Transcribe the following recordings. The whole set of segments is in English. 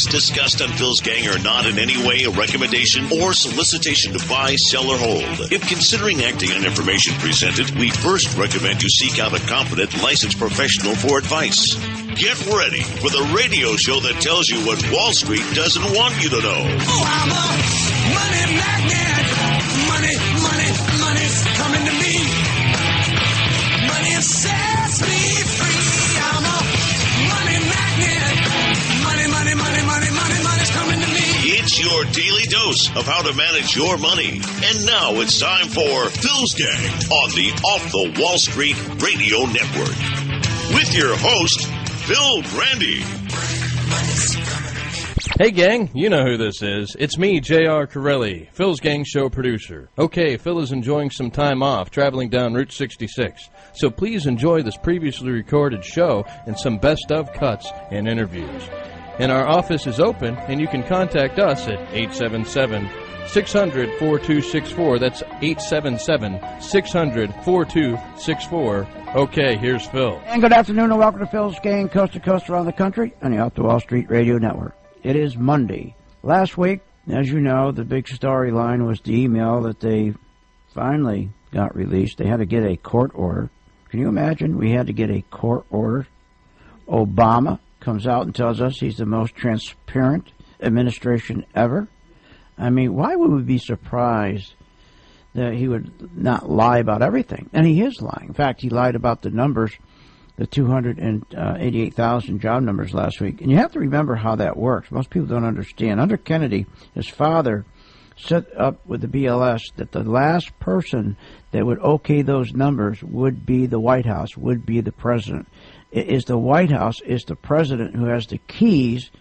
topics discussed on Phil's Gang are not in any way a recommendation or solicitation to buy, sell, or hold. If considering acting on information presented, we first recommend you seek out a competent, licensed professional for advice. Get ready for the radio show that tells you what Wall Street doesn't want you to know. Oh, I'm a money magnet. Money's coming to me. Money sets me free. I'm a money magnet. Money's coming to me. It's your daily dose of how to manage your money. And now it's time for Phil's Gang on the Off the Wall Street Radio Network. With your host, Phil Grande. Hey gang, you know who this is. It's me, J.R. Corelli, Phil's Gang show producer. Okay, Phil is enjoying some time off, traveling down Route 66. So please enjoy this previously recorded show and some best of cuts and interviews. And our office is open, and you can contact us at 877-600-4264. That's 877-600-4264. Okay, here's Phil. And good afternoon and welcome to Phil's Gang, coast to coast around the country on the Off the Wall Street Radio Network. It is Monday. Last week, as you know, the big storyline was the email that they finally got released. They had to get a court order. Can you imagine? We had to get a court order. Obama comes out and tells us he's the most transparent administration ever. I mean, why would we be surprised that he would not lie about everything? And he is lying. In fact, he lied about the numbers, the 288,000 job numbers last week. And you have to remember how that works. Most people don't understand. Under Kennedy, his father set up with the BLS that the last person that would okay those numbers would be the White House, would be the president. It is the White House, is the president who has the keys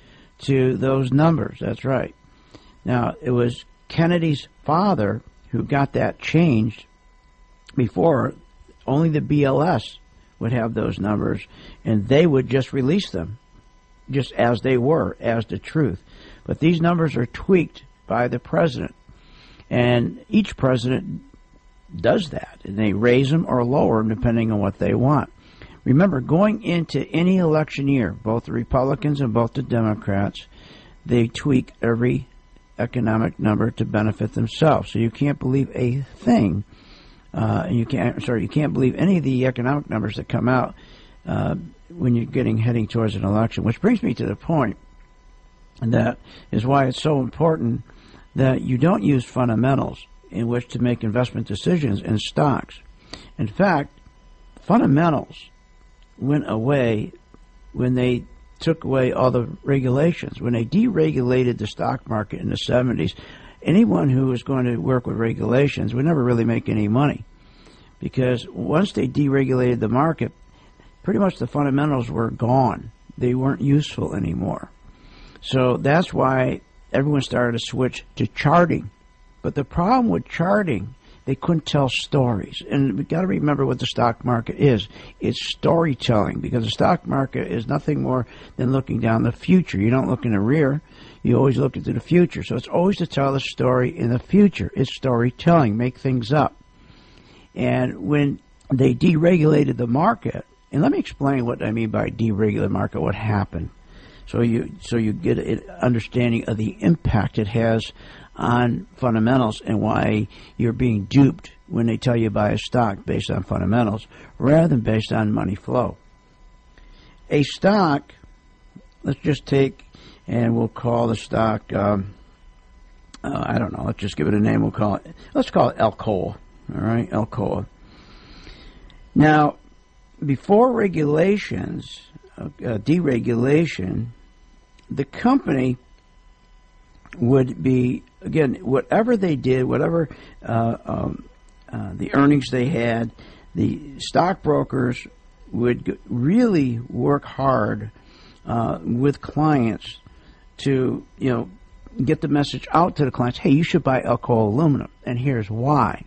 to those numbers. That's right. Now, it was Kennedy's father who got that changed. Before, only the BLS would have those numbers, and they would just release them just as they were, as the truth. But these numbers are tweaked by the president, and each president does that, and they raise them or lower them depending on what they want. Remember, going into any election year, both the Republicans and both the Democrats, they tweak every economic number to benefit themselves. So you can't believe a thing. You can't believe any of the economic numbers that come out when you're heading towards an election. Which brings me to the point, and that is why it's so important that you don't use fundamentals in which to make investment decisions in stocks. In fact, fundamentals went away when they took away all the regulations. When they deregulated the stock market in the 70s, anyone who was going to work with regulations would never really make any money, because once they deregulated the market, pretty much the fundamentals were gone. They weren't useful anymore. So that's why everyone started to switch to charting. But the problem with charting, they couldn't tell stories. And we've got to remember what the stock market is. It's storytelling, because the stock market is nothing more than looking down the future. You don't look in the rear. You always look into the future. So it's always to tell the story in the future. It's storytelling, make things up. And when they deregulated the market, and let me explain what I mean by deregulated market, what happened, so you get an understanding of the impact it has on fundamentals and why you're being duped when they tell you buy a stock based on fundamentals rather than based on money flow. A stock, let's just take, and we'll call the stock, I don't know, let's just give it a name. Let's call it Alcoa. All right, Alcoa. Now, before regulations, deregulation, the company would be, again, whatever they did, whatever the earnings they had, the stockbrokers would really work hard with clients to, get the message out to the clients, hey, you should buy Alcoa aluminum, and here's why.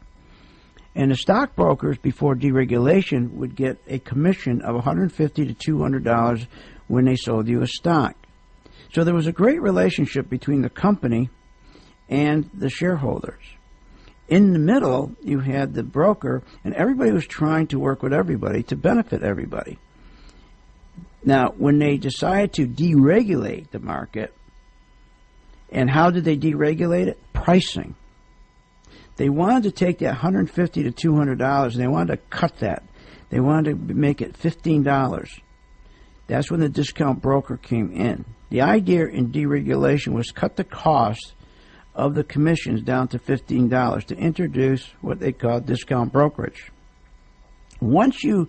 And the stockbrokers, before deregulation, would get a commission of $150 to $200 when they sold you a stock. So there was a great relationship between the company and the shareholders. In the middle, you had the broker, and everybody was trying to work with everybody to benefit everybody. Now, when they decided to deregulate the market, And how did they deregulate it? Pricing. They wanted to take that $150 to $200 and they wanted to cut that. They wanted to make it $15. That's when the discount broker came in. The idea in deregulation was cut the cost of the commissions down to $15 to introduce what they call discount brokerage. Once you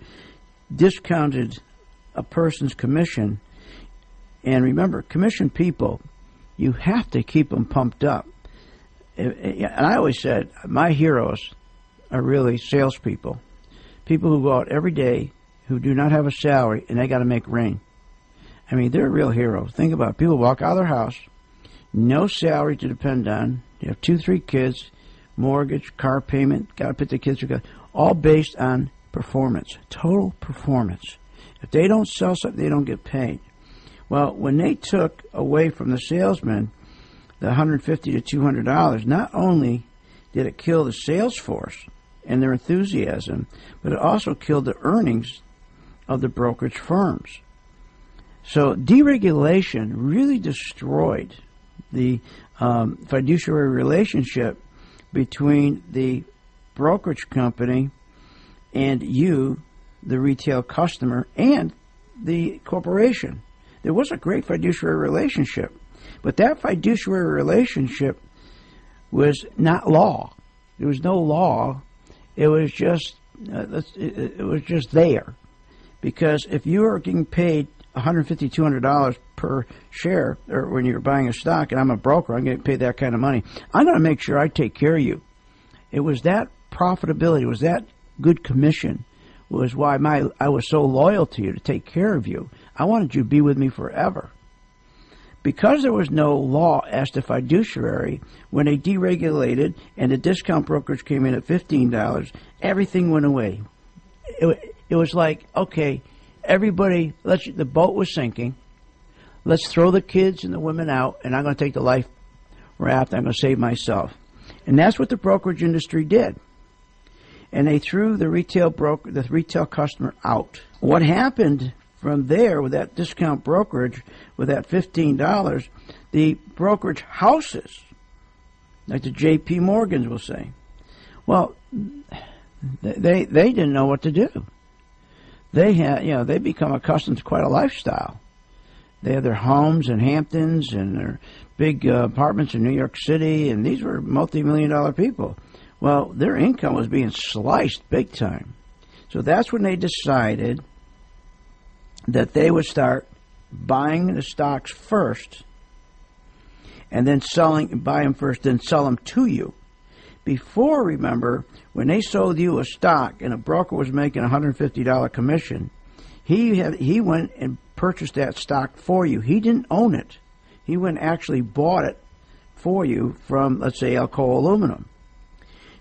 discounted a person's commission, and remember, commission people, you have to keep them pumped up. And I always said, my heroes are really salespeople. People who go out every day, who do not have a salary, and they got to make rain. I mean, they're real heroes. Think about it. People walk out of their house, no salary to depend on. You have 2, 3 kids, mortgage, car payment, got to put the kids through, all based on performance, total performance. If they don't sell something, they don't get paid. Well, when they took away from the salesman the $150 to $200, not only did it kill the sales force and their enthusiasm, but it also killed the earnings of the brokerage firms. So deregulation really destroyed the fiduciary relationship between the brokerage company and you, the retail customer, and the corporation. There was a great fiduciary relationship, but that fiduciary relationship was not law. There was no law. It was just there, because if you are getting paid $150, $200 per share, or when you're buying a stock, and I'm a broker, I'm getting paid that kind of money, I'm going to make sure I take care of you. It was that profitability, it was that good commission, was why I was so loyal to you, to take care of you. I wanted you to be with me forever. Because there was no law as to fiduciary, when they deregulated and the discount brokerage came in at $15, everything went away. It was like, okay, everybody, the boat was sinking. Let's throw the kids and the women out, and I'm going to take the life raft. I'm going to save myself. And that's what the brokerage industry did. And they threw the retail customer out. What happened from there with that discount brokerage, with that $15, the brokerage houses, like the J.P. Morgans will say, well, they didn't know what to do. They become accustomed to quite a lifestyle. They had their homes in Hamptons and their big apartments in New York City, and these were multi-million-dollar people. Well, their income was being sliced big time. So that's when they decided that they would start buying the stocks first, and then buy them first, then sell them to you. Before, remember, when they sold you a stock and a broker was making a $150 commission, he went and purchased that stock for you. He didn't own it. He went and actually bought it for you from, let's say, Alcoa Aluminum.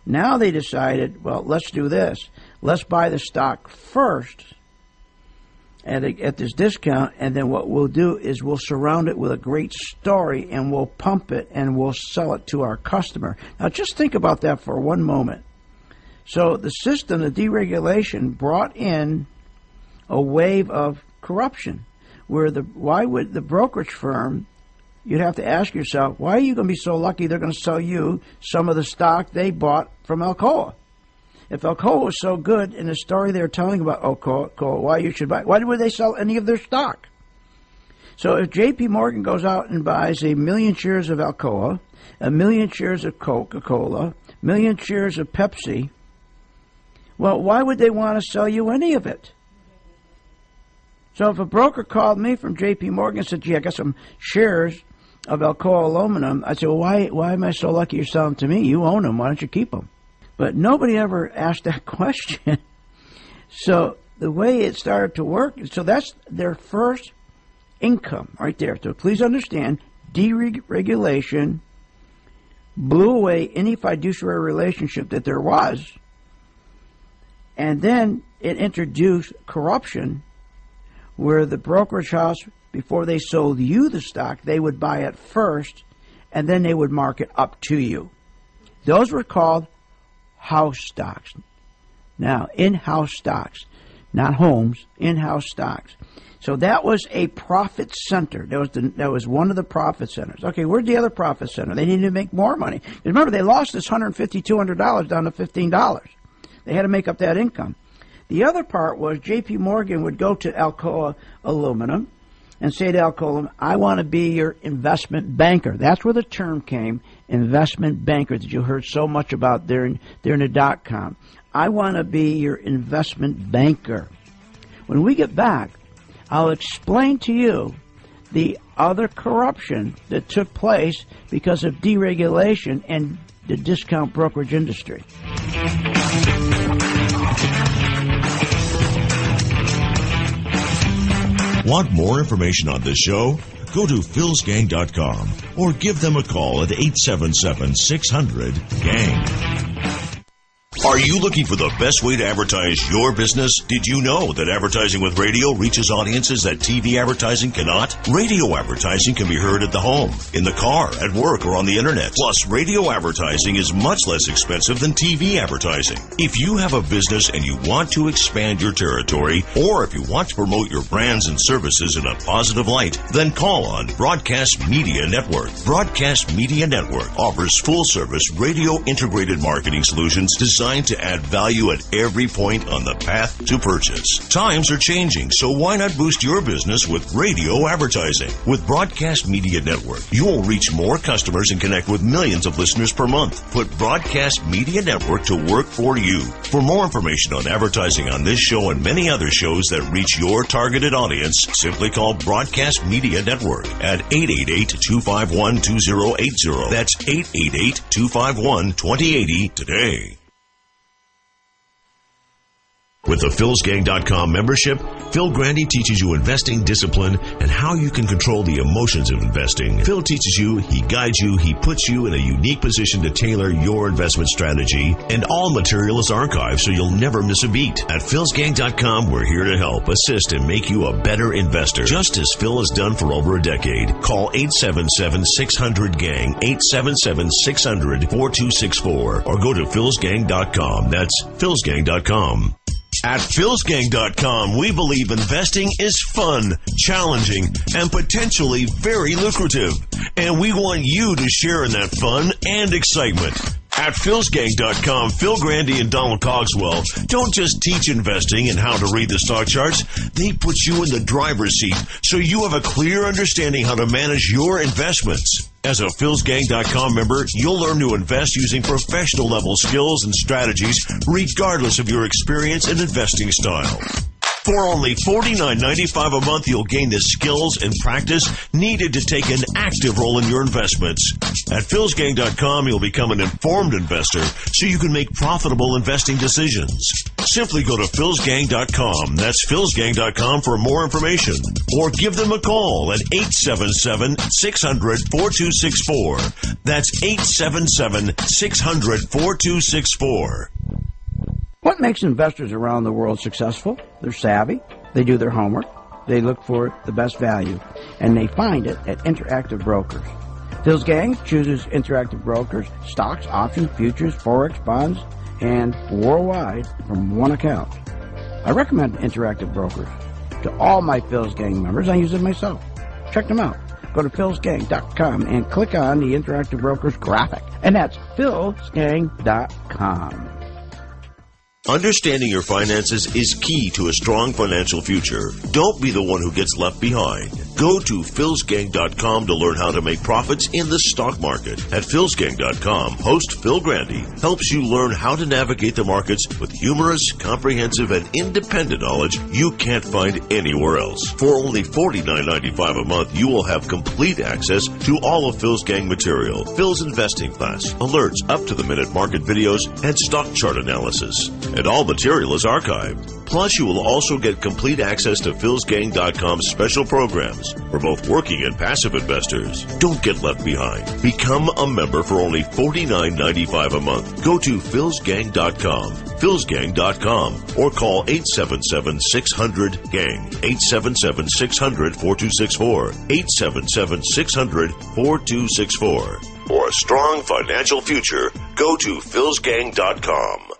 Now they decided, well, let's do this. Let's buy the stock first at this discount, and then what we'll do is we'll surround it with a great story, and we'll pump it, and we'll sell it to our customer. Now, just think about that for one moment. So the system, the deregulation, brought in a wave of corruption, where why would the brokerage firm, you'd have to ask yourself, why are you going to be so lucky they're going to sell you some of the stock they bought from Alcoa? If Alcoa was so good in the story they're telling about Alcoa, why you should buy, why would they sell any of their stock? So if J.P. Morgan goes out and buys 1 million shares of Alcoa, 1 million shares of Coca-Cola, 1 million shares of Pepsi, well, why would they want to sell you any of it? So if a broker called me from J.P. Morgan and said, gee, I got some shares of Alcoa Aluminum, I'd say, well, why am I so lucky you're selling to me? You own them. Why don't you keep them? But nobody ever asked that question. So the way it started to work, so that's their first income right there. So please understand, deregulation blew away any fiduciary relationship that there was. And then it introduced corruption, where the brokerage house, before they sold you the stock, they would buy it first, and then they would mark it up to you. Those were called house stocks. Now, in-house stocks. not homes, in-house stocks. So that was a profit center. That was one of the profit centers. Okay, where's the other profit center? They needed to make more money. Remember, they lost this $150, $200 down to $15. They had to make up that income. The other part was J.P. Morgan would go to Alcoa Aluminum and say to Alcoa, I want to be your investment banker. That's where the term came, investment banker, that you heard so much about during the dot-com. I want to be your investment banker. When we get back, I'll explain to you the other corruption that took place because of deregulation and the discount brokerage industry. Want more information on this show? Go to philsgang.com or give them a call at 877-600-GANG. Are you looking for the best way to advertise your business? Did you know that advertising with radio reaches audiences that TV advertising cannot? Radio advertising can be heard at the home, in the car, at work, or on the internet. Plus, radio advertising is much less expensive than TV advertising. If you have a business and you want to expand your territory, or if you want to promote your brands and services in a positive light, then call on Broadcast Media Network. Broadcast Media Network offers full-service radio integrated marketing solutions designed to add value at every point on the path to purchase. Times are changing, so why not boost your business with radio advertising? With Broadcast Media Network, you will reach more customers and connect with millions of listeners per month. Put Broadcast Media Network to work for you. For more information on advertising on this show and many other shows that reach your targeted audience, simply call Broadcast Media Network at 888-251-2080. That's 888-251-2080 today. With the philsgang.com membership, Phil Grande teaches you investing discipline and how you can control the emotions of investing. Phil teaches you, he guides you, he puts you in a unique position to tailor your investment strategy, and all material is archived so you'll never miss a beat. At philsgang.com, we're here to help, assist, and make you a better investor, just as Phil has done for over a decade. Call 877-600-GANG, 877-600-4264, or go to philsgang.com. That's philsgang.com. At philsgang.com, we believe investing is fun, challenging, and potentially very lucrative. And we want you to share in that fun and excitement. At philsgang.com, Phil Grande and Donald Cogswell don't just teach investing and how to read the stock charts. They put you in the driver's seat so you have a clear understanding how to manage your investments. As a philsgang.com member, you'll learn to invest using professional level skills and strategies regardless of your experience and investing style. For only $49.95 a month, you'll gain the skills and practice needed to take an active role in your investments. At philsgang.com, you'll become an informed investor so you can make profitable investing decisions. Simply go to philsgang.com. That's philsgang.com for more information. Or give them a call at 877-600-4264. That's 877-600-4264. What makes investors around the world successful? They're savvy, they do their homework, they look for the best value, and they find it at Interactive Brokers. Phil's Gang chooses Interactive Brokers, stocks, options, futures, forex, bonds, and worldwide from one account. I recommend Interactive Brokers to all my Phil's Gang members. I use it myself. Check them out. Go to philsgang.com and click on the Interactive Brokers graphic. And that's philsgang.com. Understanding your finances is key to a strong financial future. Don't be the one who gets left behind. Go to philsgang.com to learn how to make profits in the stock market. At philsgang.com, host Phil Grande helps you learn how to navigate the markets with humorous, comprehensive, and independent knowledge you can't find anywhere else. For only $49.95 a month, you will have complete access to all of Phil's Gang material, Phil's investing class, alerts, up-to-the-minute market videos, and stock chart analysis. And all material is archived. Plus, you will also get complete access to philsgang.com's special programs for both working and passive investors. Don't get left behind. Become a member for only $49.95 a month. Go to philsgang.com, philsgang.com, or call 877-600-GANG, 877-600-4264, 877-600-4264. For a strong financial future, go to philsgang.com.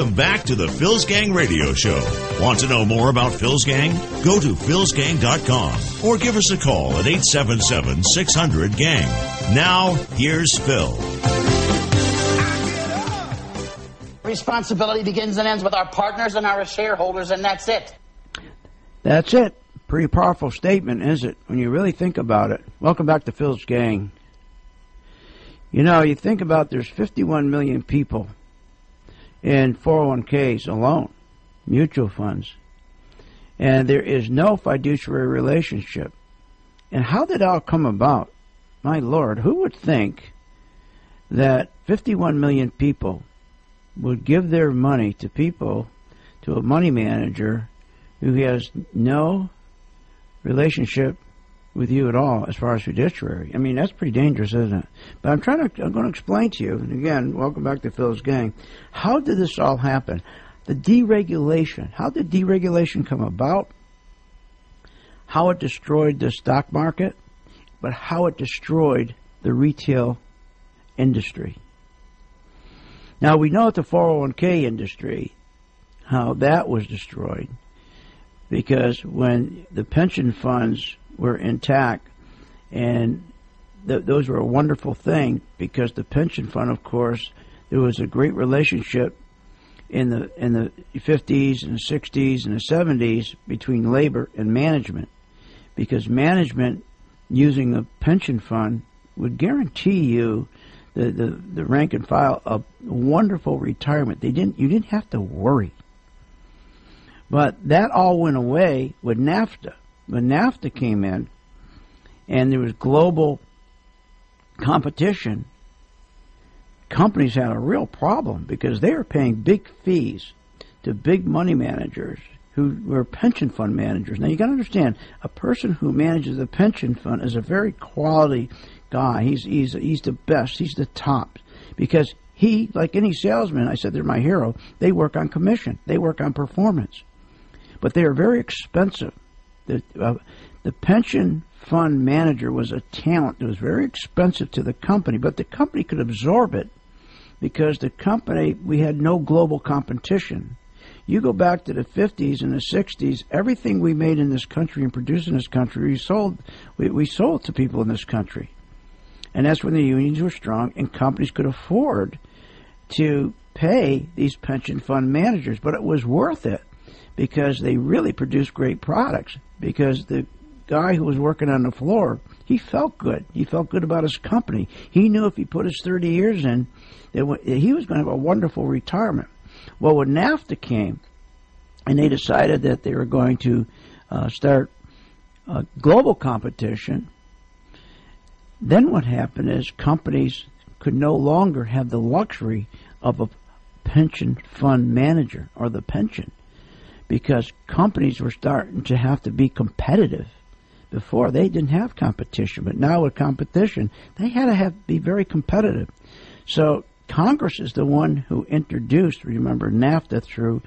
Welcome back to the Phil's Gang Radio Show. Want to know more about Phil's Gang? Go to philsgang.com or give us a call at 877-600-GANG. Now, here's Phil. Responsibility begins and ends with our partners and our shareholders, and that's it. That's it. Pretty powerful statement, is it, when you really think about it? Welcome back to Phil's Gang. You know, you think about there's 51 million people in 401ks alone, mutual funds, and there is no fiduciary relationship. And how did it all come about? My Lord, who would think that 51 million people would give their money to people, to a money manager who has no relationship with you at all as far as fiduciary? I mean, that's pretty dangerous, isn't it? But I'm going to explain to you, and again, welcome back to Phil's Gang. How did this all happen? The deregulation. How did deregulation come about? How it destroyed the stock market, but how it destroyed the retail industry. Now, we know at the 401k industry how that was destroyed, because when the pension funds were intact, and those were a wonderful thing, because the pension fund, of course, there was a great relationship in the 50s and the 60s and the 70s between labor and management, because management using a pension fund would guarantee you the rank and file a wonderful retirement. You didn't have to worry. But that all went away with NAFTA. When NAFTA came in and there was global competition, companies had a real problem because they were paying big fees to big money managers who were pension fund managers. Now, you got to understand, a person who manages a pension fund is a very quality guy. He's the best. He's the top, because he, like any salesman, I said they're my hero, they work on commission. They work on performance. But they are very expensive. The pension fund manager was a talent. It was very expensive to the company, but the company could absorb it because we had no global competition. You go back to the 50s and the 60s, everything we made in this country and produced in this country, we sold to people in this country. And that's when the unions were strong and companies could afford to pay these pension fund managers. But it was worth it because they really produced great products, because the guy who was working on the floor, he felt good. He felt good about his company. He knew if he put his 30 years in, that he was going to have a wonderful retirement. Well, when NAFTA came and they decided that they were going to start global competition, then what happened is companies could no longer have the luxury of a pension fund manager or the pension, because companies were starting to have to be competitive. Before, they didn't have competition, but now with competition, they had to be very competitive. So Congress is the one who introduced, remember, NAFTA through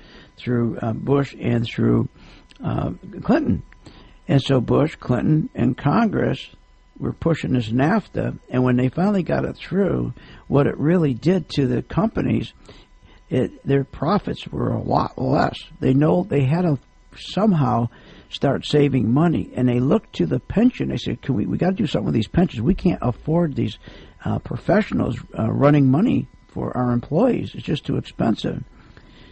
Bush and through Clinton. And so Bush, Clinton, and Congress were pushing this NAFTA, and when they finally got it through, what it really did to the companies, their profits were a lot less. They know they had to somehow start saving money, and they looked to the pension. They said, we got to do something with these pensions. We can't afford these professionals running money for our employees. It's just too expensive.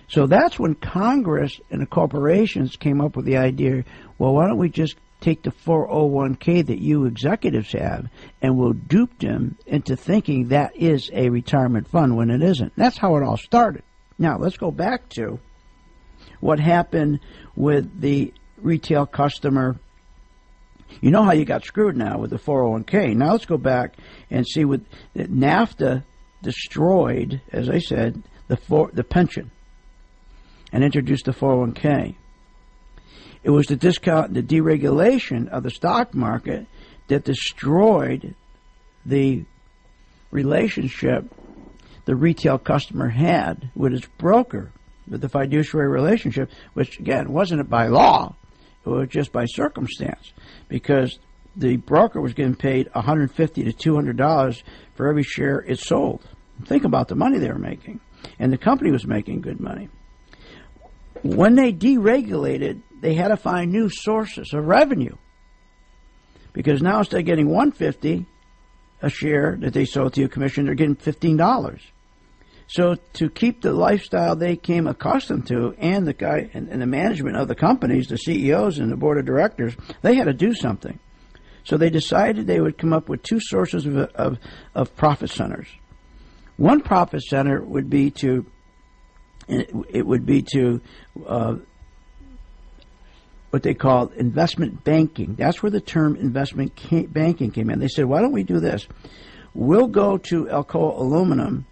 So that's when Congress and the corporations came up with the idea, well, why don't we just take the 401k that you executives have, and we'll dupe them into thinking that is a retirement fund when it isn't. That's how it all started. Now, let's go back to what happened with the retail customer. You know how you got screwed now with the 401k. Now let's go back and see what NAFTA destroyed, as I said, the pension and introduced the 401k. It was the deregulation of the stock market that destroyed the relationship the retail customer had with its broker, with the fiduciary relationship, which, again, wasn't by law. It was just by circumstance, because the broker was getting paid $150 to $200 for every share it sold. Think about the money they were making. and the company was making good money. When they deregulated, they had to find new sources of revenue, because now instead of getting $1.50 a share that they sold to you commission, they're getting $15. So to keep the lifestyle they came accustomed to, and the guy and the management of the companies, the CEOs and the board of directors, they had to do something. So they decided they would come up with two sources of profit centers. One profit center would be to what they call investment banking. That's where the term investment banking came in. They said, why don't we do this? We'll go to Alcoa Aluminum,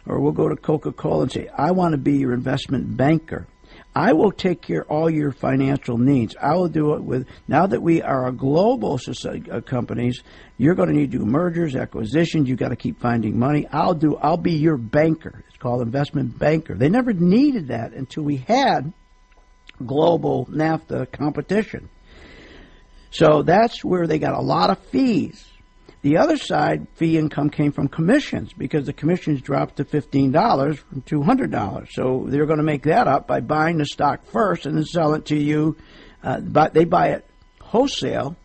or we'll go to Coca-Cola and say, I want to be your investment banker. I will take care of all your financial needs. I will do it with, now that we are a global society, companies, you're going to need to do mergers, acquisitions, you've got to keep finding money. I'll be your banker. It's called investment banker. They never needed that until we had global NAFTA competition. So that's where they got a lot of fees. The other side, fee income, came from commissions, because the commissions dropped to $15 from $200. So they're going to make that up by buying the stock first and then sell it to you. But they buy it wholesale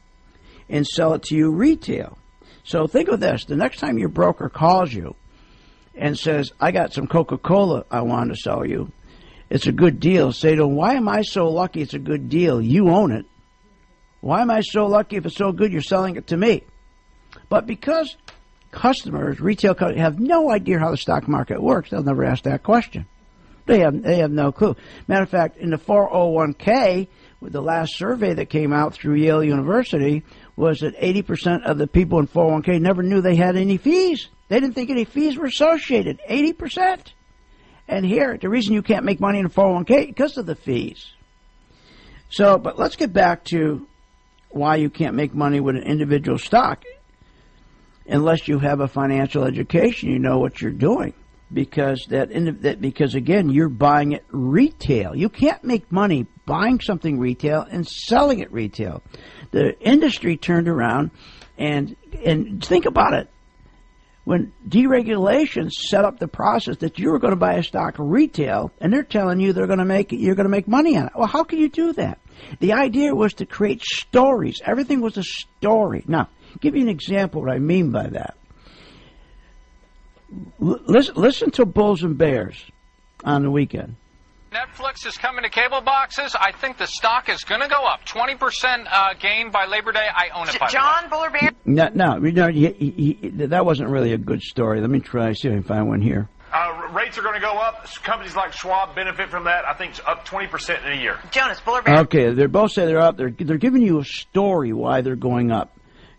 and sell it to you retail. So think of this. The next time your broker calls you and says, I got some Coca-Cola I want to sell you, it's a good deal. Say to them, why am I so lucky it's a good deal? You own it. Why am I so lucky if it's so good you're selling it to me? But because customers, retail customers, have no idea how the stock market works, they'll never ask that question. They have no clue. Matter of fact, in the 401k, with the last survey that came out through Yale University, was that 80% of the people in 401k never knew they had any fees. They didn't think any fees were associated. 80%. And here, the reason you can't make money in a 401k, because of the fees. So, but let's get back to why you can't make money with an individual stock unless you have a financial education, you know what you're doing. Because because again, you're buying it retail. You can't make money buying something retail and selling it retail. The industry turned around and think about it. When deregulation set up the process that you were going to buy a stock retail, and they're telling you you're going to make money on it. Well, how can you do that? The idea was to create stories. Everything was a story. Now, I'll give you an example of what I mean by that. Listen to Bulls and Bears on the weekend. Netflix is coming to cable boxes. I think the stock is going to go up. 20% gain by Labor Day. I own it, by John Buller Bear? No, that wasn't really a good story. Let me try, see if I can find one here. Rates are going to go up. Companies like Schwab benefit from that. I think it's up 20% in a year. Jonas Buller Bear? Okay, they both say they're up. They're giving you a story why they're going up.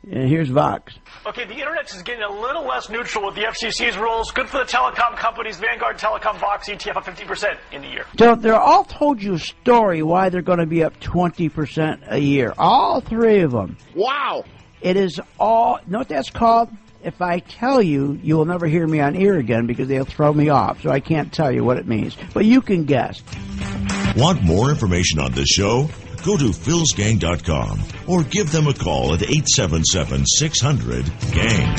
Here's Vox. Okay, the Internet is getting a little less neutral with the FCC's rules. Good for the telecom companies. Vanguard Telecom Vox ETF up 50% in the year. So they're all told you a story why they're going to be up 20% a year. All three of them. Wow. It is all, you know what that's called? If I tell you, you will never hear me on air again because they'll throw me off. So I can't tell you what it means. But you can guess. Want more information on this show? Go to philsgang.com or give them a call at 877-600-GANG.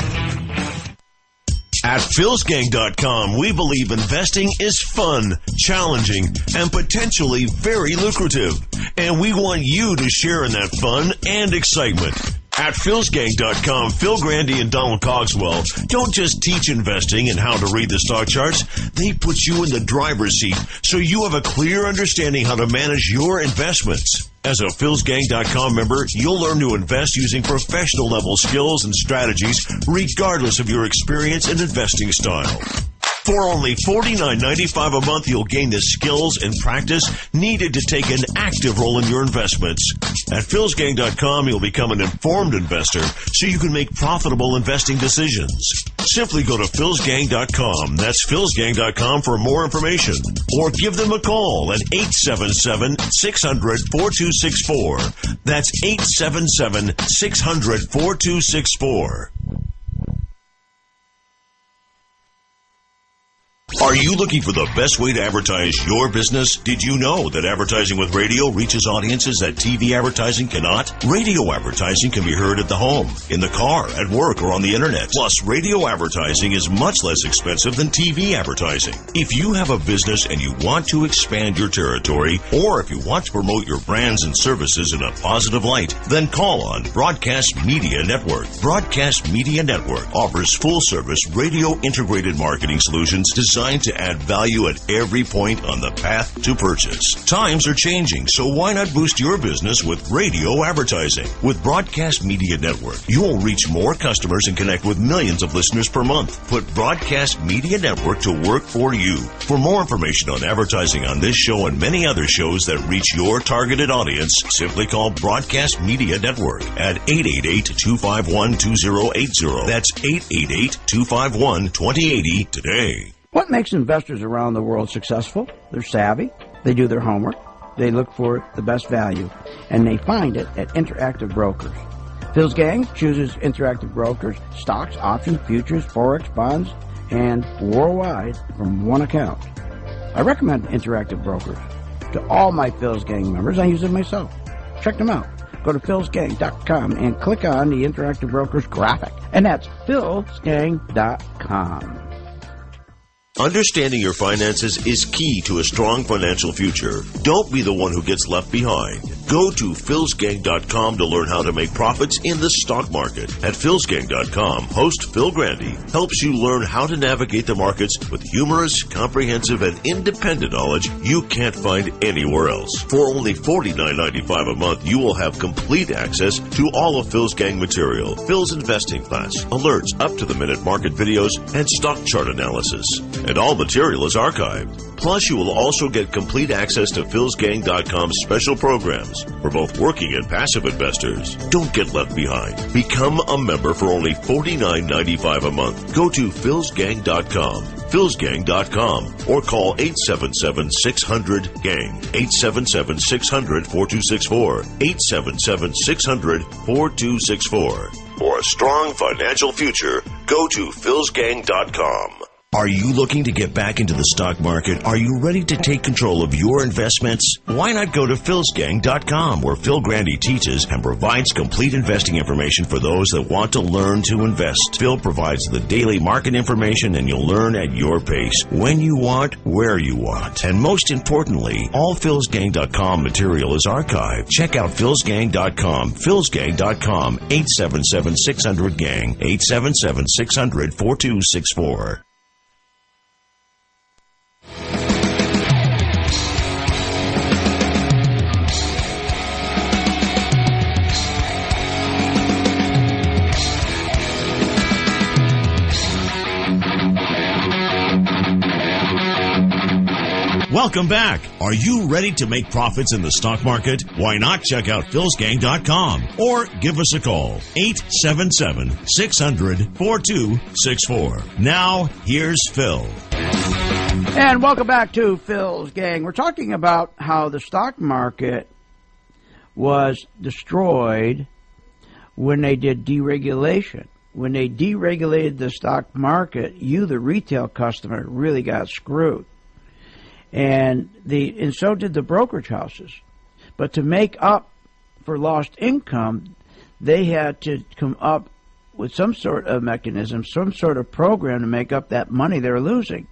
At philsgang.com, we believe investing is fun, challenging, and potentially very lucrative. And we want you to share in that fun and excitement. At philsgang.com, Phil Grande and Donald Cogswell don't just teach investing and how to read the stock charts. They put you in the driver's seat so you have a clear understanding how to manage your investments. As a philsgang.com member, you'll learn to invest using professional-level skills and strategies regardless of your experience and investing style. For only $49.95 a month, you'll gain the skills and practice needed to take an active role in your investments. At philsgang.com, you'll become an informed investor so you can make profitable investing decisions. Simply go to philsgang.com. That's philsgang.com for more information. Or give them a call at 877-600-4264. That's 877-600-4264. Are you looking for the best way to advertise your business? Did you know that advertising with radio reaches audiences that TV advertising cannot? Radio advertising can be heard at the home, in the car, at work, or on the internet. Plus, radio advertising is much less expensive than TV advertising. If you have a business and you want to expand your territory, or if you want to promote your brands and services in a positive light, then call on Broadcast Media Network. Broadcast Media Network offers full-service radio integrated marketing solutions designed to add value at every point on the path to purchase. Times are changing, so why not boost your business with radio advertising? With Broadcast Media Network, you will reach more customers and connect with millions of listeners per month. Put Broadcast Media Network to work for you. For more information on advertising on this show and many other shows that reach your targeted audience, simply call Broadcast Media Network at 888-251-2080. That's 888-251-2080 today. What makes investors around the world successful? They're savvy, they do their homework, they look for the best value, and they find it at Interactive Brokers. Phil's gang chooses Interactive Brokers, stocks, options, futures, forex, bonds, and worldwide from one account. I recommend Interactive Brokers to all my Phil's gang members. I use it myself. Check them out. Go to philsgang.com and click on the Interactive Brokers graphic, and that's philsgang.com. Understanding your finances is key to a strong financial future. Don't be the one who gets left behind. Go to philsgang.com to learn how to make profits in the stock market. At philsgang.com, host Phil Grande helps you learn how to navigate the markets with humorous, comprehensive, and independent knowledge you can't find anywhere else. For only $49.95 a month, you will have complete access to all of Phil's gang material, Phil's investing class, alerts, up-to-the-minute market videos, and stock chart analysis. And all material is archived. Plus, you will also get complete access to philsgang.com's special programs for both working and passive investors. Don't get left behind. Become a member for only $49.95 a month. Go to philsgang.com, philsgang.com, or call 877-600-GANG, 877-600-4264, 877-600-4264. For a strong financial future, go to philsgang.com. Are you looking to get back into the stock market? Are you ready to take control of your investments? Why not go to philsgang.com, where Phil Grande teaches and provides complete investing information for those that want to learn to invest. Phil provides the daily market information, and you'll learn at your pace, when you want, where you want. And most importantly, all philsgang.com material is archived. Check out philsgang.com, philsgang.com, 877-600-GANG, 877-600-4264. Welcome back. Are you ready to make profits in the stock market? Why not check out philsgang.com or give us a call, 877-600-4264. Now, here's Phil. And welcome back to Phil's Gang. We're talking about how the stock market was destroyed when they did deregulation. When they deregulated the stock market, you, the retail customer, really got screwed. And so did the brokerage houses. But to make up for lost income, they had to come up with some sort of mechanism, some sort of program to make up that money they were losing.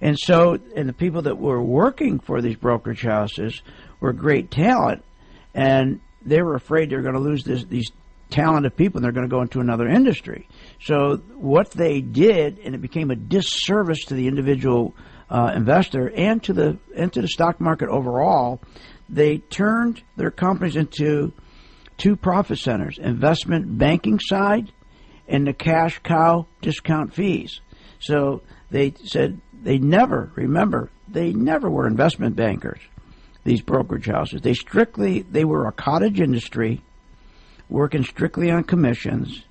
And the people that were working for these brokerage houses were great talent, and they were afraid they were going to lose these talented people and they're going to go into another industry. So what they did, and it became a disservice to the individual investor and to the stock market overall, they turned their companies into two profit centers: investment banking side and the cash cow discount fees. So they said they never were investment bankers, these brokerage houses. They were a cottage industry working strictly on commissions.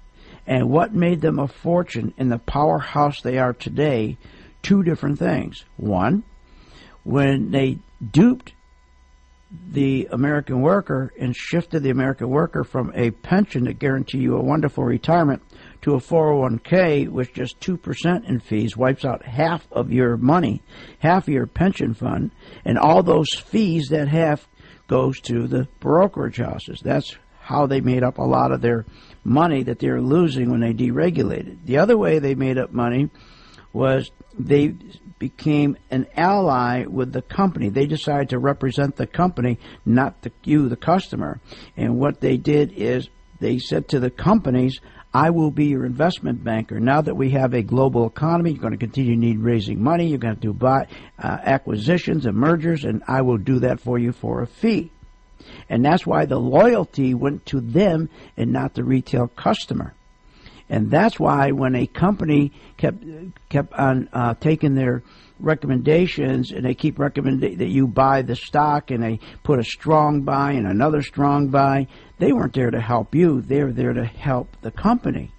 And what made them a fortune in the powerhouse they are today? Two different things. One, when they duped the American worker and shifted the American worker from a pension to guarantee you a wonderful retirement to a 401k with just 2% in fees, wipes out half of your money, half of your pension fund, and all those fees that half goes to the brokerage houses. That's how they made up a lot of their money that they were losing when they deregulated. The other way they made up money was they became an ally with the company. They decided to represent the company, not you, the customer. And what they did is they said to the companies, I will be your investment banker. Now that we have a global economy, you're going to continue to need raising money. You're going to do acquisitions and mergers, and I will do that for you for a fee. And that's why the loyalty went to them and not the retail customer. And that's why when a company kept on taking their recommendations, and they keep recommending that you buy the stock, and they put a strong buy and another strong buy, they weren't there to help you. They were there to help the company.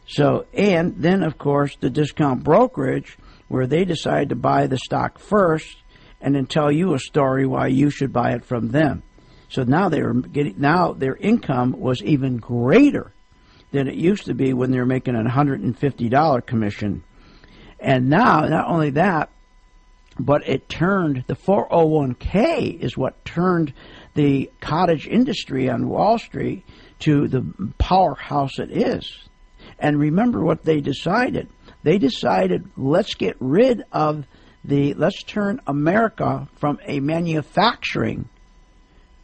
So, and then, of course, the discount brokerage, where they decide to buy the stock first and then tell you a story why you should buy it from them. So now their income was even greater than it used to be when they were making a $150 commission. And now, not only that, but it turned, the 401k is what turned the cottage industry on Wall Street to the powerhouse it is. And remember what they decided. They decided, let's get rid of let's turn America from a manufacturing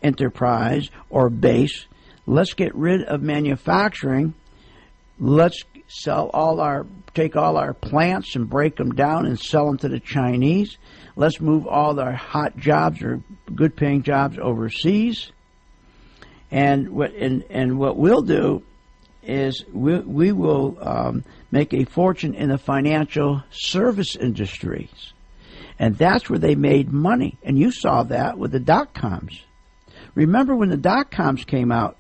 enterprise or base. Let's get rid of manufacturing. Let's take all our plants and break them down and sell them to the Chinese. Let's move all our hot jobs or good paying jobs overseas. And what we'll do is we will make a fortune in the financial service industries. And that's where they made money. And you saw that with the dot-coms. Remember when the dot-coms came out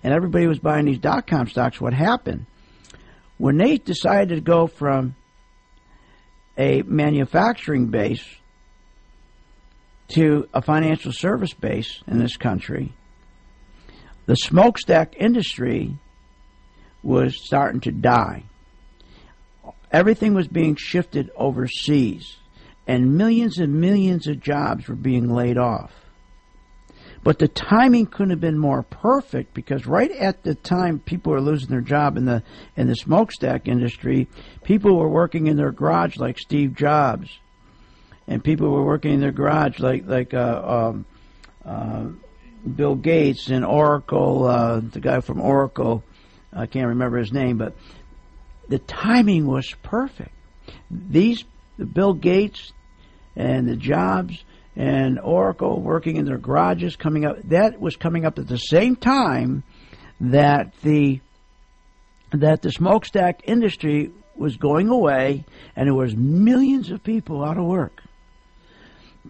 and everybody was buying these dot-com stocks, what happened? When they decided to go from a manufacturing base to a financial service base in this country, the smokestack industry was starting to die. Everything was being shifted overseas, and millions of jobs were being laid off. But the timing couldn't have been more perfect, because right at the time people were losing their job in the smokestack industry, people were working in their garage like Steve Jobs, and people were working in their garage like Bill Gates and Oracle, the guy from Oracle. I can't remember his name, but the timing was perfect. The Bill Gates and the Jobs and Oracle working in their garages that was coming up at the same time that the smokestack industry was going away, and there was millions of people out of work.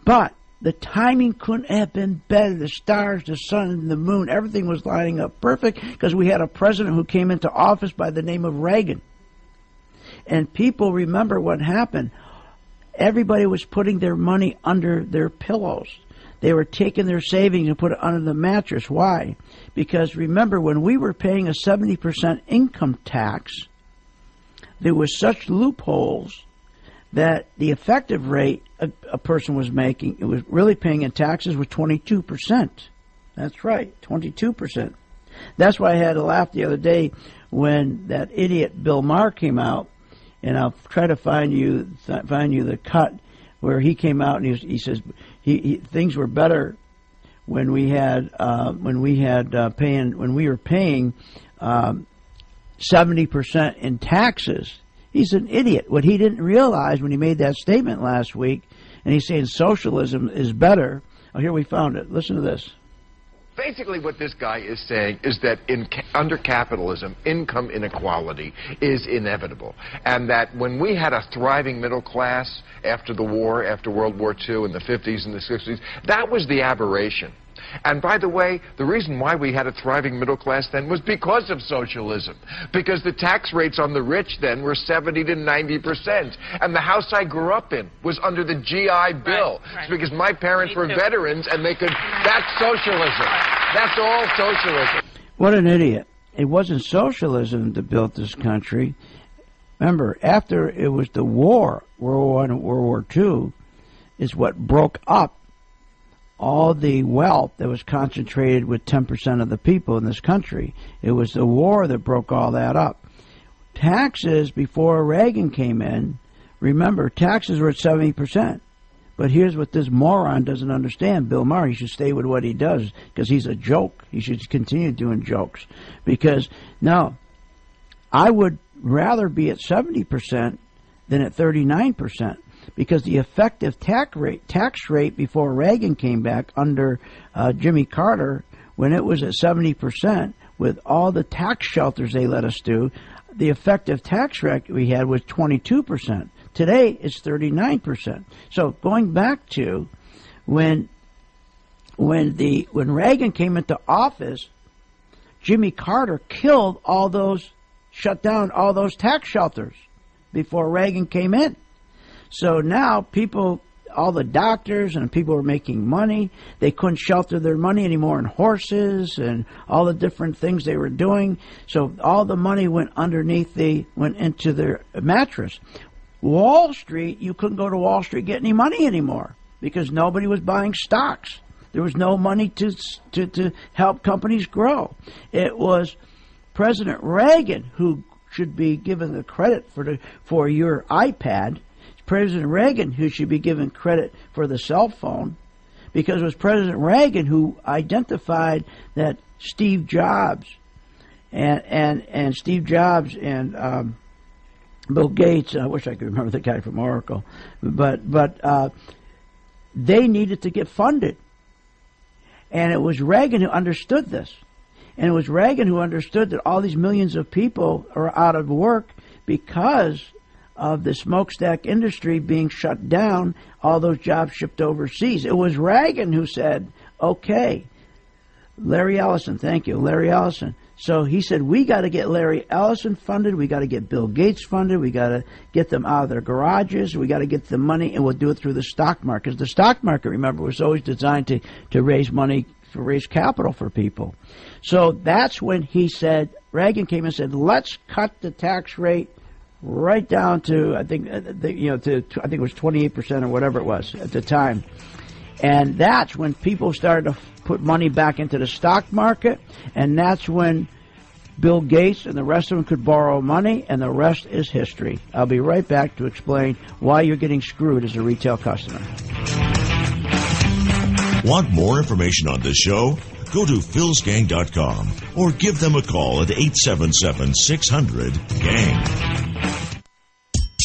But the timing couldn't have been better. The stars, the sun, and the moon, everything was lining up perfect, because we had a president who came into office by the name of Reagan. And people remember what happened. Everybody was putting their money under their pillows. They were taking their savings and put it under the mattress. Why? Because remember, when we were paying a 70% income tax, there was such loopholes that the effective rate a person was making, it was really paying in taxes, was 22%. That's right, 22%. That's why I had to laugh the other day when that idiot Bill Maher came out. And I'll try to find you the cut where he came out and he says things were better when we were paying 70% in taxes. He's an idiot. What he didn't realize when he made that statement last week, and he's saying socialism is better. Oh, here we found it. Listen to this. Basically, what this guy is saying is that under capitalism, income inequality is inevitable. And that when we had a thriving middle class after the war, after World War II in the 50s and the 60s, that was the aberration. And by the way, the reason why we had a thriving middle class then was because of socialism. Because the tax rates on the rich then were 70 to 90%. And the house I grew up in was under the GI Bill. Right. It's because my parents were veterans and they could... That's socialism. That's all socialism. What an idiot. it wasn't socialism that built this country. Remember, after it was the war, World War I and World War II, is what broke up all the wealth that was concentrated with 10% of the people in this country. It was the war that broke all that up. Taxes, before Reagan came in, remember, taxes were at 70%. But here's what this moron doesn't understand. Bill Maher, he should stay with what he does because he's a joke. He should continue doing jokes. Because, no, I would rather be at 70% than at 39%. Because the effective tax rate before Reagan came back under Jimmy Carter, when it was at 70%, with all the tax shelters they let us do, the effective tax rate we had was 22%. Today, it's 39%. So going back to when Reagan came into office, Jimmy Carter shut down all those tax shelters before Reagan came in. So now people, all the doctors and people were making money. They couldn't shelter their money anymore in horses and all the different things they were doing. So all the money went into their mattress. Wall Street, you couldn't go to Wall Street and get any money anymore because nobody was buying stocks. There was no money to help companies grow. It was President Reagan who should be given the credit for your iPad. President Reagan who should be given credit for the cell phone, because it was President Reagan who identified that Steve Jobs and Bill Gates. I wish I could remember the guy from Oracle, but they needed to get funded, and it was Reagan who understood this, and it was Reagan who understood that all these millions of people are out of work because of the smokestack industry being shut down, all those jobs shipped overseas. It was Reagan who said, okay, Larry Ellison, thank you, Larry Ellison. So he said, we got to get Larry Ellison funded, we got to get Bill Gates funded, we got to get them out of their garages, we got to get the money, and we'll do it through the stock market. Because the stock market, remember, was always designed to raise money, to raise capital for people. So that's when he said, Reagan came and said, let's cut the tax rate right down to, I think it was 28% or whatever it was at the time. And that's when people started to put money back into the stock market, and that's when Bill Gates and the rest of them could borrow money, and the rest is history. I'll be right back to explain why you're getting screwed as a retail customer. Want more information on this show? Go to philsgang.com or give them a call at 877-600-GANG.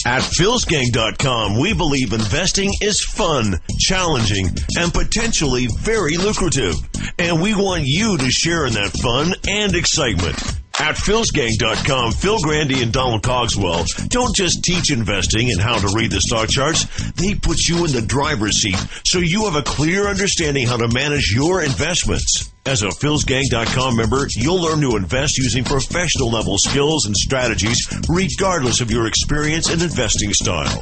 At philsgang.com, we believe investing is fun, challenging, and potentially very lucrative. And we want you to share in that fun and excitement. At philsgang.com, Phil Grande and Donald Cogswell don't just teach investing and how to read the stock charts. They put you in the driver's seat so you have a clear understanding how to manage your investments. As a philsgang.com member, you'll learn to invest using professional level skills and strategies regardless of your experience and investing style.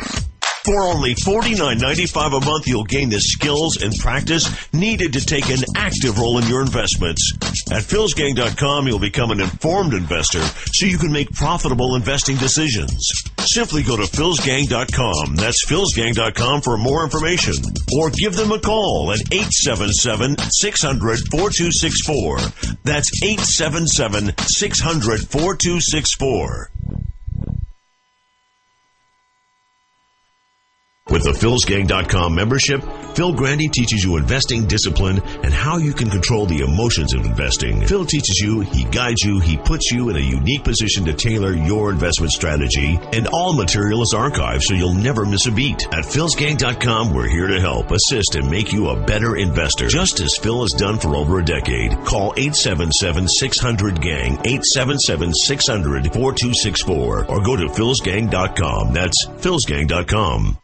For only $49.95 a month, you'll gain the skills and practice needed to take an active role in your investments. At philsgang.com, you'll become an informed investor so you can make profitable investing decisions. Simply go to philsgang.com. That's philsgang.com for more information. Or give them a call at 877-600-4264. That's 877-600-4264. With the philsgang.com membership, Phil Grande teaches you investing discipline and how you can control the emotions of investing. Phil teaches you, he guides you, he puts you in a unique position to tailor your investment strategy, and all material is archived so you'll never miss a beat. At philsgang.com, we're here to help, assist, and make you a better investor, just as Phil has done for over a decade. Call 877-600-GANG, 877-600-4264, or go to philsgang.com. That's philsgang.com.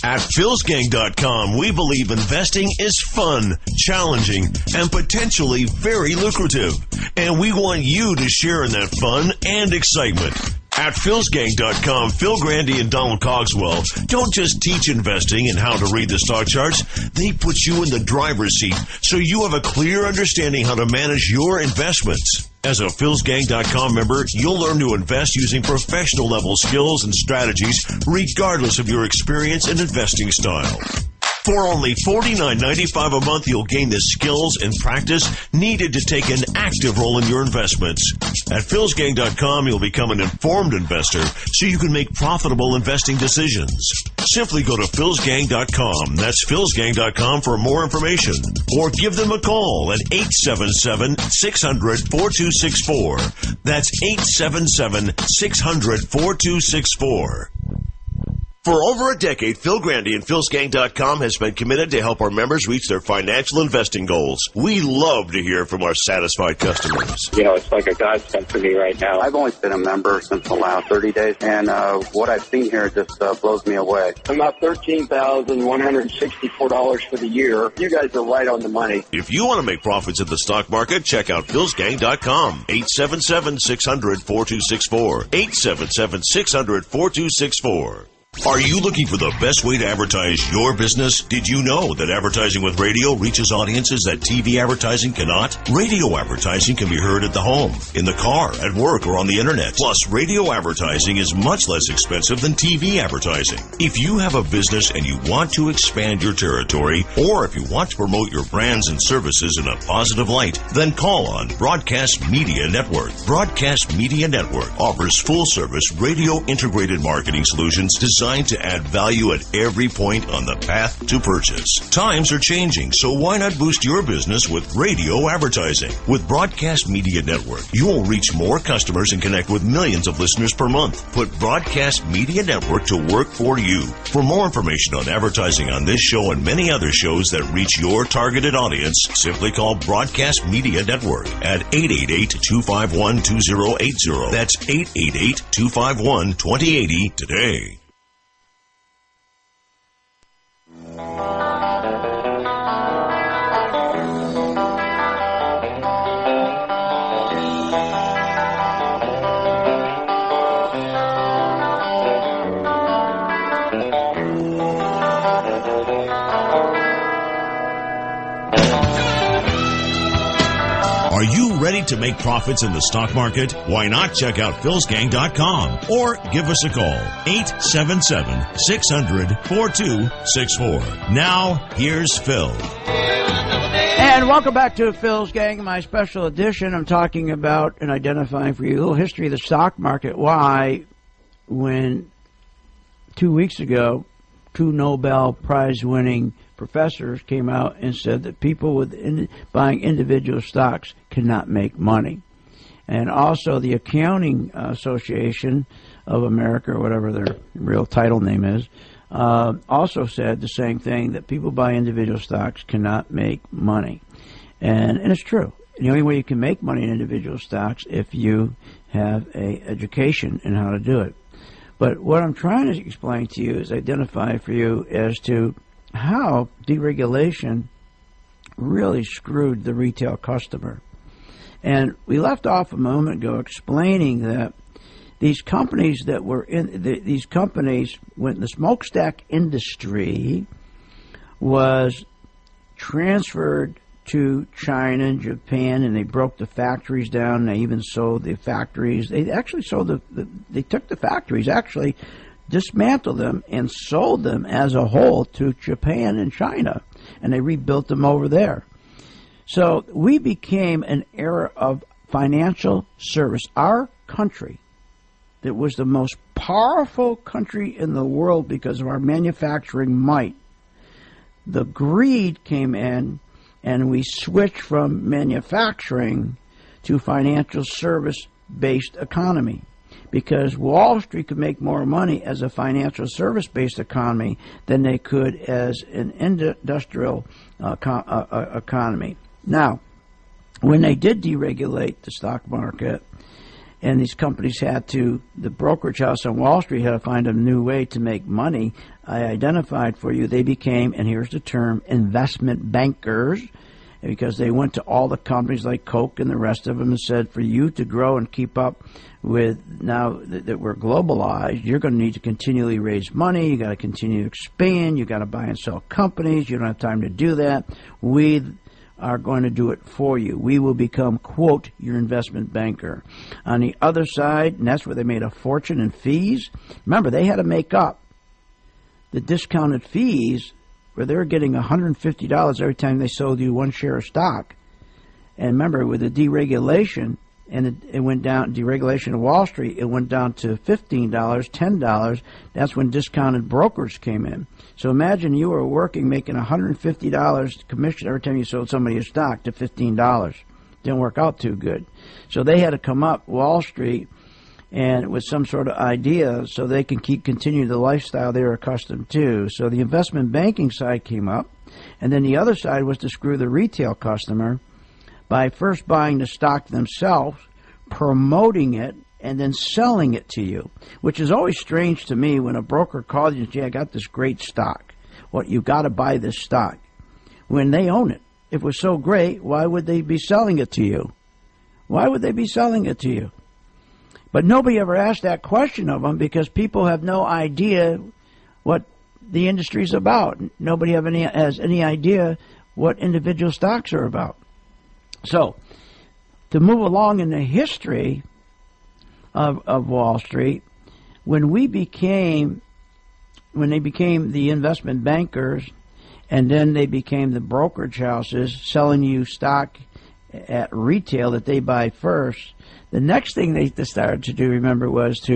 At philsgang.com, we believe investing is fun, challenging, and potentially very lucrative. And we want you to share in that fun and excitement. At philsgang.com, Phil Grande and Donald Cogswell don't just teach investing and how to read the stock charts. They put you in the driver's seat so you have a clear understanding how to manage your investments. As a Phil'sGang.com member, you'll learn to invest using professional-level skills and strategies regardless of your experience and investing style. For only $49.95 a month, you'll gain the skills and practice needed to take an active role in your investments. At Phil'sGang.com, you'll become an informed investor so you can make profitable investing decisions. Simply go to Phil'sGang.com. That's Phil'sGang.com for more information. Or give them a call at 877-600-4264. That's 877-600-4264. For over a decade, Phil Grande and Phil'sGang.com has been committed to help our members reach their financial investing goals. We love to hear from our satisfied customers. You know, it's like a godsend for me right now. I've only been a member since the last 30 days, and what I've seen here just blows me away. I'm about $13,164 for the year. You guys are right on the money. If you want to make profits in the stock market, check out Phil'sGang.com. 877-600-4264. 877-600-4264. Are you looking for the best way to advertise your business? Did you know that advertising with radio reaches audiences that TV advertising cannot? Radio advertising can be heard at the home, in the car, at work, or on the internet. Plus, radio advertising is much less expensive than TV advertising. If you have a business and you want to expand your territory, or if you want to promote your brands and services in a positive light, then call on Broadcast Media Network. Broadcast Media Network offers full-service radio integrated marketing solutions designed to add value at every point on the path to purchase. Times are changing, so why not boost your business with radio advertising? With Broadcast Media Network, you will reach more customers and connect with millions of listeners per month. Put Broadcast Media Network to work for you. For more information on advertising on this show and many other shows that reach your targeted audience, simply call Broadcast Media Network at 888-251-2080. That's 888-251-2080 today. Are you ready to make profits in the stock market? Why not check out Phil'sGang.com or give us a call, 877-600-4264. Now, here's Phil. And welcome back to Phil's Gang, my special edition. I'm talking about and identifying for you a little history of the stock market. Why, when 2 weeks ago, 2 Nobel Prize-winning professors came out and said that people with buying individual stocks cannot make money. And also the Accounting Association of America, or whatever their real title name is, also said the same thing, that people buy individual stocks cannot make money. And it's true. The only way you can make money in individual stocks if you have a education in how to do it. But what I'm trying to explain to you is identify for you as to how deregulation really screwed the retail customer. And we left off a moment ago explaining that these companies that were in these companies, when the smokestack industry was transferred to China and Japan, and they broke the factories down, and they even sold the factories. They actually sold they took the factories, actually dismantled them and sold them as a whole to Japan and China, and they rebuilt them over there. So we became an era of financial service. Our country, that was the most powerful country in the world because of our manufacturing might, the greed came in, and we switched from manufacturing to financial service-based economy, because Wall Street could make more money as a financial service-based economy than they could as an industrial economy. Now, when they did deregulate the stock market, and these companies the brokerage house on Wall Street had to find a new way to make money, I identified for you, they became, and here's the term, investment bankers, because they went to all the companies like Coke and the rest of them and said, for you to grow and keep up with, now that we're globalized, you're going to need to continually raise money, you got to continue to expand, you got to buy and sell companies, you don't have time to do that. We are going to do it for you. We will become, quote, your investment banker. On the other side, and that's where they made a fortune in fees. Remember, they had to make up the discounted fees where they were getting $150 every time they sold you one share of stock. And remember, with the deregulation, and it went down, deregulation of Wall Street, it went down to $15, $10. That's when discounted brokers came in. So imagine you were working, making $150 commission every time you sold somebody a stock to $15. Didn't work out too good. So they had to come up Wall Street and with some sort of idea so they can continue the lifestyle they were accustomed to. So the investment banking side came up, and then the other side was to screw the retail customer by first buying the stock themselves, promoting it, and then selling it to you, which is always strange to me when a broker calls you and says, I got this great stock. Well, you've got to buy this stock. When they own it. If it was so great, why would they be selling it to you? Why would they be selling it to you? But nobody ever asked that question of them because people have no idea what the industry's about. Nobody has any idea what individual stocks are about. So, to move along in the history of Wall Street, when they became the investment bankers, and then they became the brokerage houses selling you stock at retail that they buy first, the next thing they started to do, remember, was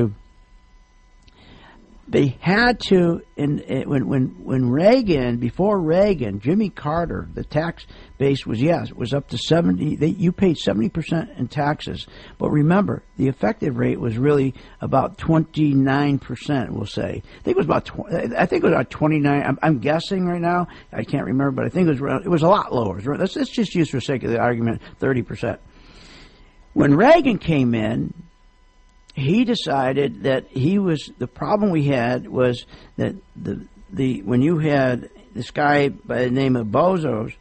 they had to, when Reagan, before Reagan, Jimmy Carter, the tax base was up to 70. You paid 70% in taxes, but remember, the effective rate was really about 29%. We'll say. I think it was about 29. I'm guessing right now. I can't remember, but I think it was a lot lower. Let's just use for the sake of the argument 30%. When Reagan came in, he decided that the problem we had was that when you had this guy by the name of Bezos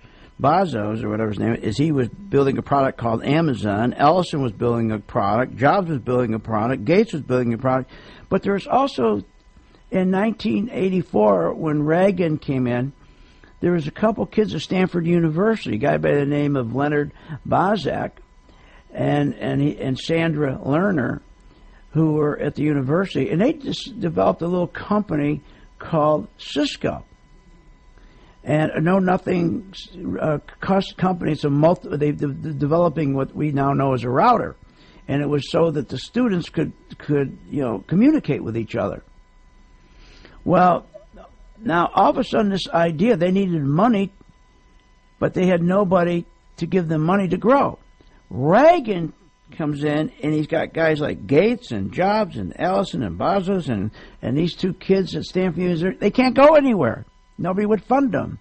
or whatever his name is, he was building a product called Amazon. Ellison was building a product. Jobs was building a product. Gates was building a product. But there was also, in 1984, when Reagan came in, there was a couple kids at Stanford University, a guy by the name of Leonard Bozak and Sandra Lerner, who were at the university, and they just developed a little company called Cisco. And a know-nothing company. They're developing what we now know as a router, and it was so that the students could communicate with each other. Well, now all of a sudden, this idea, they needed money, but they had nobody to give them money to grow. Reagan comes in, and he's got guys like Gates and Jobs and Ellison and Bezos and these two kids at Stanford University. They can't go anywhere. Nobody would fund them.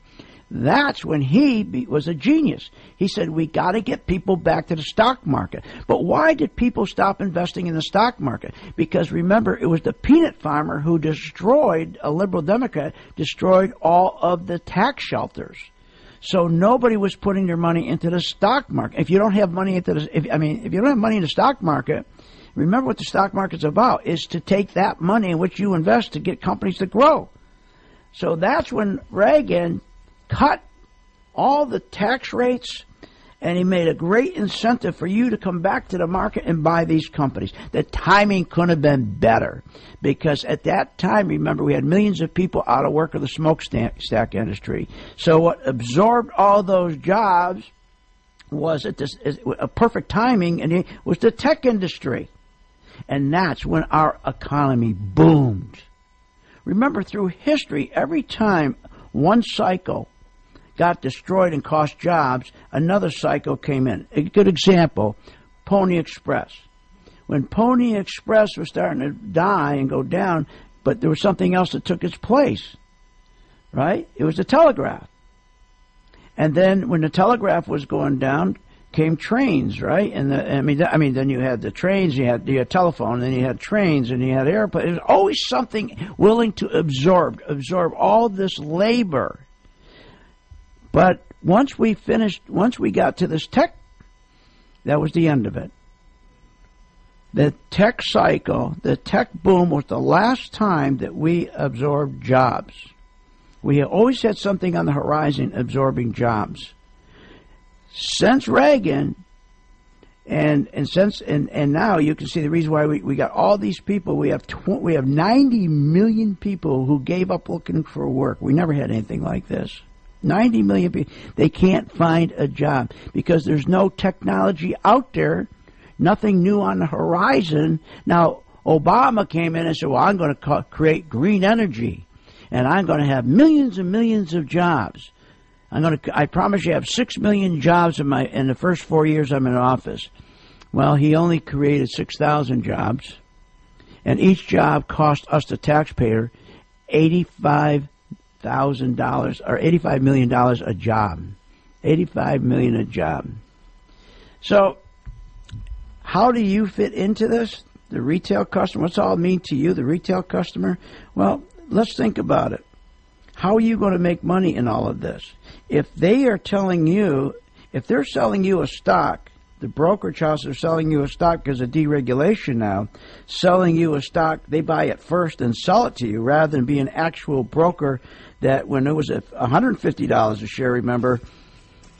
That's when he was a genius. He said, we got to get people back to the stock market. But why did people stop investing in the stock market? Because remember, it was the peanut farmer who destroyed, a liberal Democrat, destroyed all of the tax shelters. So nobody was putting their money into the stock market. If you don't have money if you don't have money in the stock market, remember what the stock market's about is to take that money in which you invest to get companies to grow. So that's when Reagan cut all the tax rates, and he made a great incentive for you to come back to the market and buy these companies. The timing couldn't have been better, because at that time, remember, we had millions of people out of work in the smokestack industry. So what absorbed all those jobs was a perfect timing, and it was the tech industry. And that's when our economy boomed. Remember, through history, every time one cycle got destroyed and cost jobs, another cycle came in. A good example, Pony Express. When Pony Express was starting to die and go down, but there was something else that took its place, right? It was the telegraph. And then when the telegraph was going down, came trains, right? And then you had the trains, you had telephone, then you had trains, and you had airplanes. There was always something willing to absorb all this labor. But once we got to this tech, that was the end of it. The tech cycle, the tech boom was the last time that we absorbed jobs. We have always had something on the horizon absorbing jobs. since Reagan, and now you can see the reason why we got all these people. We have 90 million people who gave up looking for work. We never had anything like this. 90 million people. They can't find a job because there's no technology out there, nothing new on the horizon. Now, Obama came in and said, well, I'm going to create green energy, and I'm going to have millions and millions of jobs. I promise you I have 6 million jobs in the first 4 years I'm in office. Well, he only created 6,000 jobs, and each job cost us, the taxpayer, $85,000 or $85 million a job. $85 million a job. So, how do you fit into this? The retail customer. What's it all mean to you, the retail customer? Well, let's think about it. How are you going to make money in all of this? If they're selling you a stock, the brokerage houses are selling you a stock because of deregulation now, selling you a stock, they buy it first and sell it to you rather than be an actual broker that when it was at $150 a share, remember,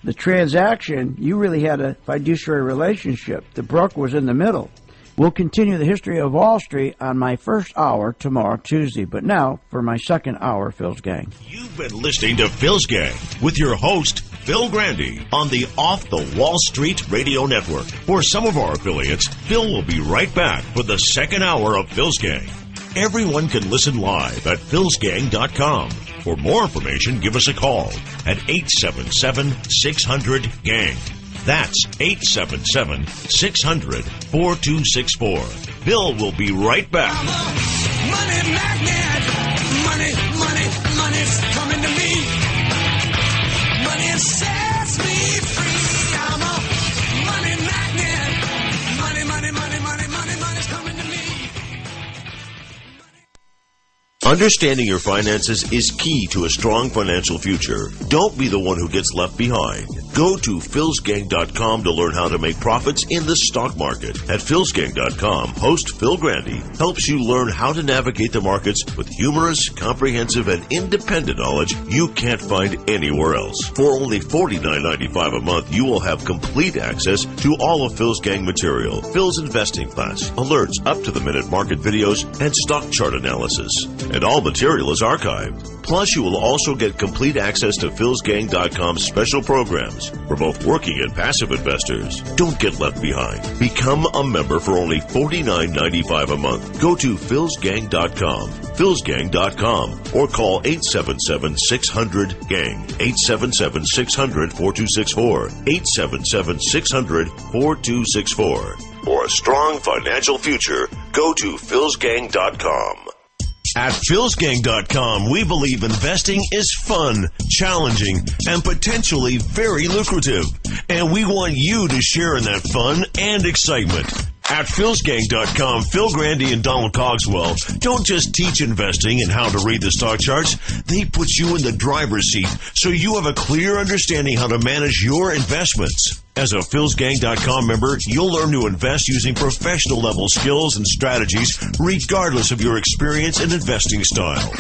the transaction, you really had a fiduciary relationship. The broker was in the middle. We'll continue the history of Wall Street on my first hour tomorrow, Tuesday. But now, for my second hour, Phil's Gang. You've been listening to Phil's Gang with your host, Phil Grande, on the Off the Wall Street Radio Network. For some of our affiliates, Phil will be right back for the second hour of Phil's Gang. Everyone can listen live at philsgang.com. For more information, give us a call at 877-600-GANG. That's 877-600-4264. Bill will be right back. I'm a money magnet. Money's coming to me. Money sets me free. I'm a money magnet. Money's coming to me. Understanding your finances is key to a strong financial future. Don't be the one who gets left behind. Go to philsgang.com to learn how to make profits in the stock market. At philsgang.com, host Phil Grande helps you learn how to navigate the markets with humorous, comprehensive, and independent knowledge you can't find anywhere else. For only $49.95 a month, you will have complete access to all of Phil's Gang material, Phil's investing class, alerts, up-to-the-minute market videos, and stock chart analysis. And all material is archived. Plus, you will also get complete access to philsgang.com's special programs for both working and passive investors. Don't get left behind. Become a member for only $49.95 a month. Go to philsgang.com, philsgang.com, or call 877-600-GANG, 877-600-4264, 877-600-4264. For a strong financial future, go to philsgang.com. At philsgang.com, we believe investing is fun, challenging, and potentially very lucrative. And we want you to share in that fun and excitement. At philsgang.com, Phil Grande and Donald Cogswell don't just teach investing and how to read the stock charts. They put you in the driver's seat so you have a clear understanding how to manage your investments. As a philsgang.com member, you'll learn to invest using professional level skills and strategies regardless of your experience and investing style.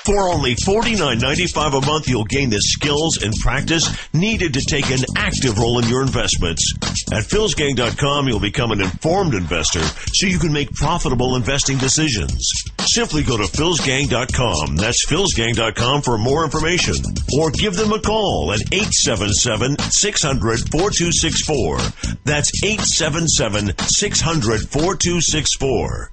For only $49.95 a month, you'll gain the skills and practice needed to take an active role in your investments. At philsgang.com, you'll become an informed investor so you can make profitable investing decisions. Simply go to philsgang.com. That's philsgang.com for more information. Or give them a call at 877-600-4264. That's 877-600-4264.